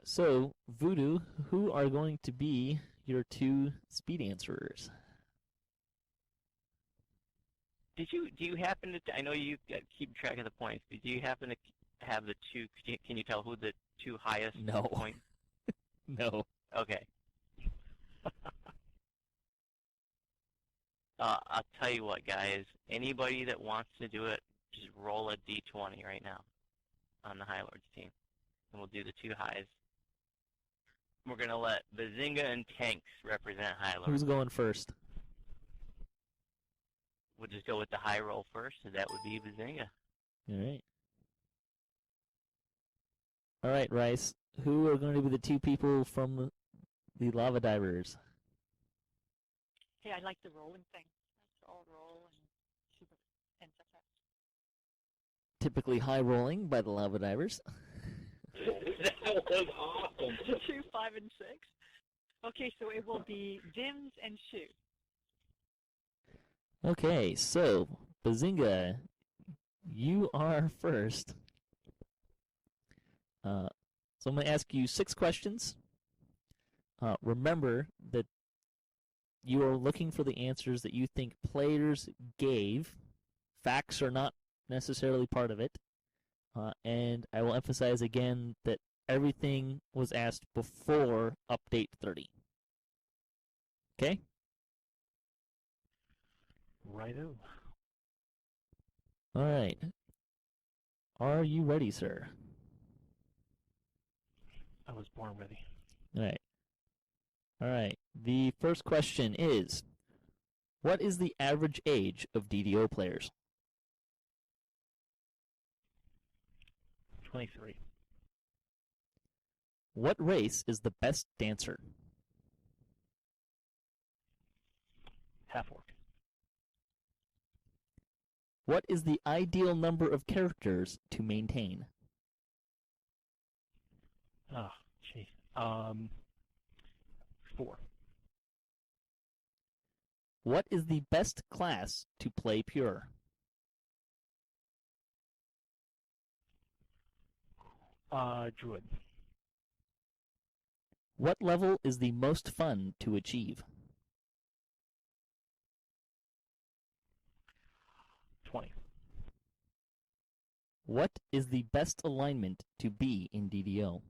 So, Voodoo, who are going to be your 2 speed answerers? Do you happen to? I know you keep track of the points. But do you happen to have the 2? Can you tell who the 2 highest No. points? No. Okay. I'll tell you what, guys. Anybody that wants to do it, just roll a d20 right now on the High Lords team, and we'll do the 2 highs. We're gonna let Bazinga and Tanks represent High Lords. Who's going first? We'll just go with the high roll first, and that would be Bazinga. All right. All right, Rice. Who are going to be the 2 people from the Lava Divers? Hey, I like the rolling thing. Let's all roll and see what ends up at. Typically high rolling by the Lava Divers. That was awesome. 2, 5, and 6. Okay, so it will be Dims and Shu. Okay, so Bazinga, you are first. So I'm going to ask you 6 questions. Remember that you are looking for the answers that you think players gave. Facts are not necessarily part of it. And I will emphasize again that everything was asked before Update 30. Okay? Righto. All right. Are you ready, sir? I was born ready. All right. All right. The first question is, what is the average age of DDO players? 23. What race is the best dancer? Half-orc. What is the ideal number of characters to maintain? Ah, gee. 4. What is the best class to play pure? Druid. What level is the most fun to achieve? 20. What is the best alignment to be in DDO?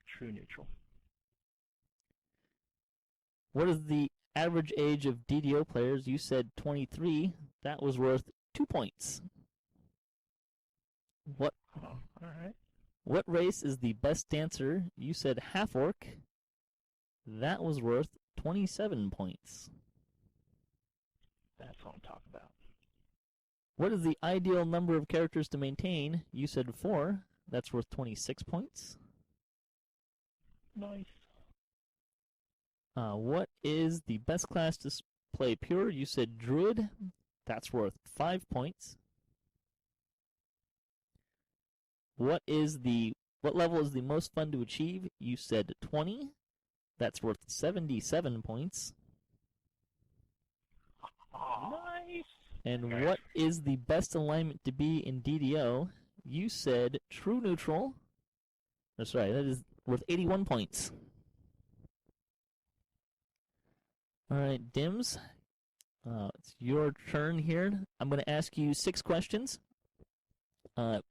True neutral. What is the average age of DDO players? You said 23. That was worth 2 points. What Oh, all right. What race is the best dancer? You said half-orc. That was worth 27 points. That's what I'm talking about. What is the ideal number of characters to maintain? You said 4. That's worth 26 points. Nice. What is the best class to play pure? You said druid. That's worth 5 points. What is the What level is the most fun to achieve? You said 20. That's worth 77 points. Nice. And Nice. what is the best alignment to be in DDO? You said true neutral. That's right, that is worth 81 points. Alright, Dims. It's your turn here. I'm going to ask you 6 questions.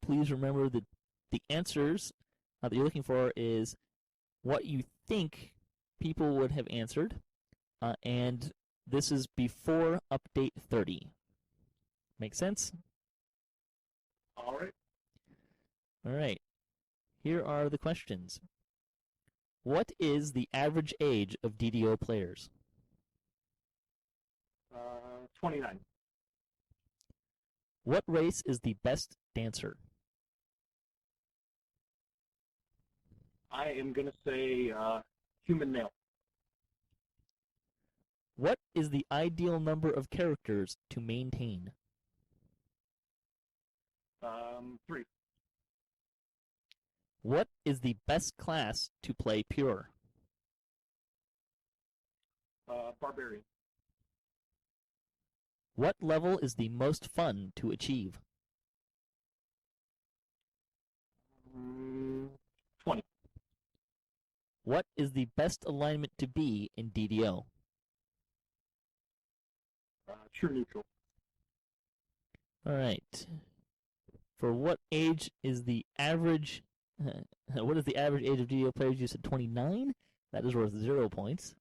Please remember that the answers that you're looking for is what you think people would have answered. And this is before update 30. Make sense? All right. All right. Here are the questions. What is the average age of DDO players? 29. What race is the best dancer? I am going to say human male. What is the ideal number of characters to maintain? 3. What is the best class to play pure? Barbarian. What level is the most fun to achieve? 20. What is the best alignment to be in DDO? True neutral. All right. For what age is the average? What is the average age of DDO players? You said 29. That is worth 0 points.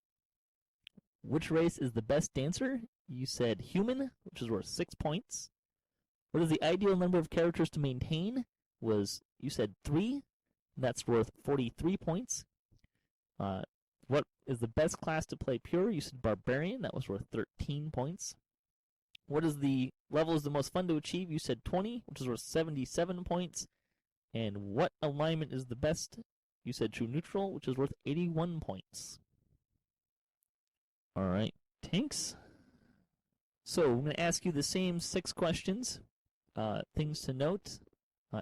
Which race is the best dancer? You said human, which is worth 6 points. What is the ideal number of characters to maintain? You said 3. That's worth 43 points. What is the best class to play pure? You said barbarian. That was worth 13 points. What is the level is the most fun to achieve? You said 20, which is worth 77 points. And what alignment is the best? You said true neutral, which is worth 81 points. All right, Tinks. So I'm going to ask you the same 6 questions. Things to note.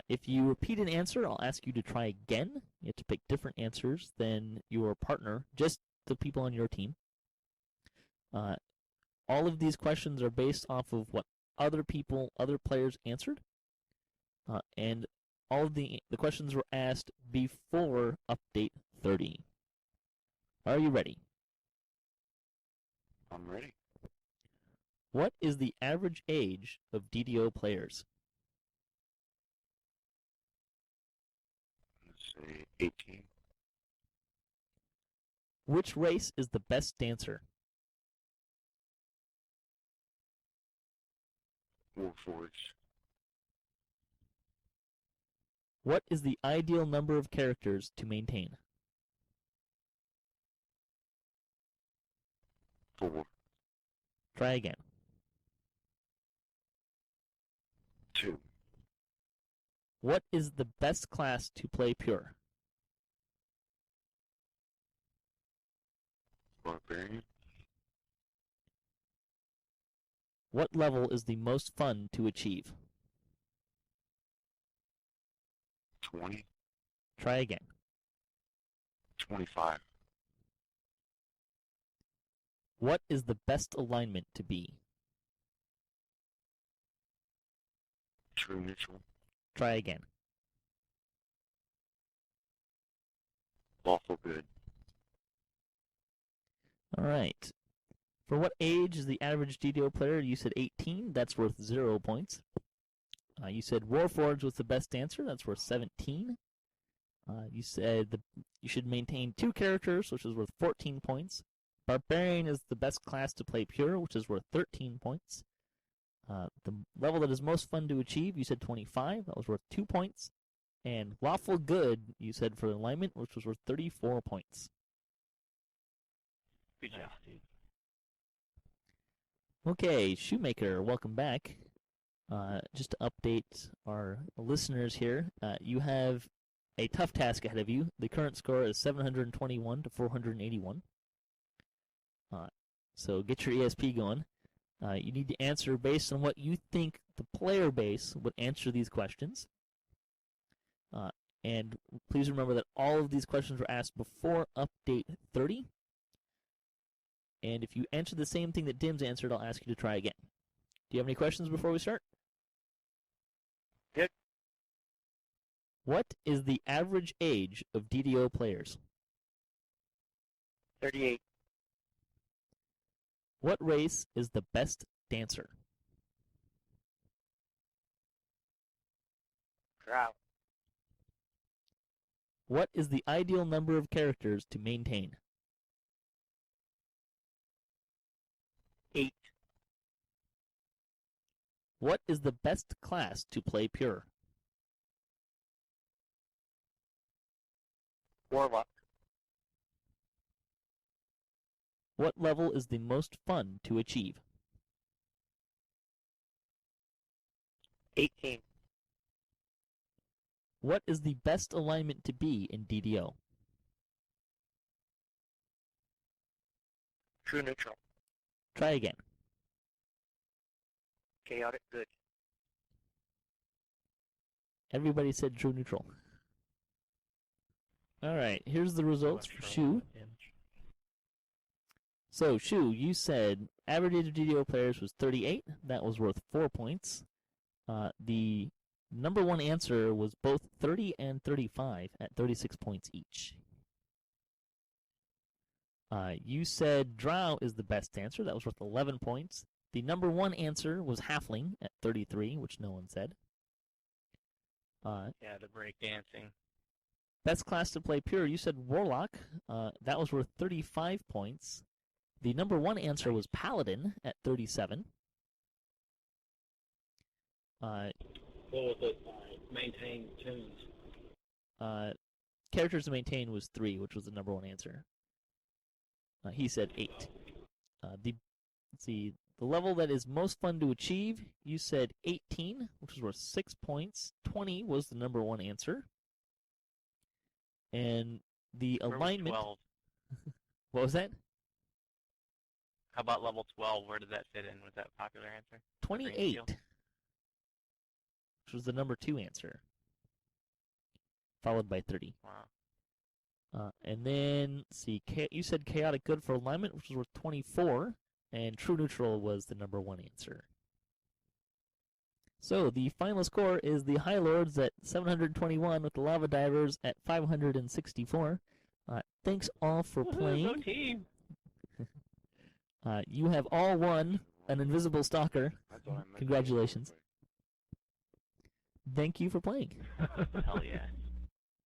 If you repeat an answer, I'll ask you to try again. You have to pick different answers than your partner, just the people on your team. All of these questions are based off of what other players answered. And all of the questions were asked before update 30. Are you ready? I'm ready. What is the average age of DDO players? Let's say 18. Which race is the best dancer? Warforged. What is the ideal number of characters to maintain? 4. Try again. 2. What is the best class to play pure? Barbarian. What level is the most fun to achieve? 20. Try again. 25. What is the best alignment to be? True neutral. Try again. Lawful good. All right. For what age is the average DDO player? You said 18. That's worth 0 points. You said Warforged was the best answer. That's worth 17. You said you should maintain 2 characters, which is worth 14 points. Barbarian is the best class to play pure, which is worth 13 points. The level that is most fun to achieve, you said 25. That was worth 2 points. And Lawful Good, you said for alignment, which was worth 34 points. Good job. Dude. Okay, Shoemaker, welcome back. Just to update our listeners here, you have a tough task ahead of you. The current score is 721 to 481. So get your ESP going. You need to answer based on what you think the player base would answer these questions. And please remember that all of these questions were asked before update 30. And if you answer the same thing that Dim's answered, I'll ask you to try again. Do you have any questions before we start? Good. What is the average age of DDO players? 38. What race is the best dancer? Drow. What is the ideal number of characters to maintain? 8. What is the best class to play pure? Warlock. What level is the most fun to achieve? 18. What is the best alignment to be in DDO? True neutral. Try again. Chaotic good. Everybody said true neutral. Alright, here's the results for Shu. So, Shu, you said average age of DDO players was 38. That was worth 4 points. The number one answer was both 30 and 35 at 36 points each. You said Drow is the best answer. That was worth 11 points. The number one answer was Halfling at 33, which no one said. Yeah, the break dancing. Best class to play pure, you said Warlock. That was worth 35 points. The number one answer was Paladin at 37. What was it? Maintain tunes. Characters to maintain was 3, which was the number one answer. He said 8. Let's see, the level that is most fun to achieve, you said 18, which was worth 6 points. 20 was the number one answer. And the Where was alignment... 12? What was that? How about level 12? Where did that fit in? Was that a popular answer? 28, which was the number two answer, followed by 30. Wow. And then, let's see, you said chaotic good for alignment, which was worth 24, and true neutral was the number one answer. So the final score is the High Lords at 721 with the Lava Divers at 564. Thanks all for playing. Go team! You have all won an invisible stalker. Congratulations. Thank you for playing. Hell yeah.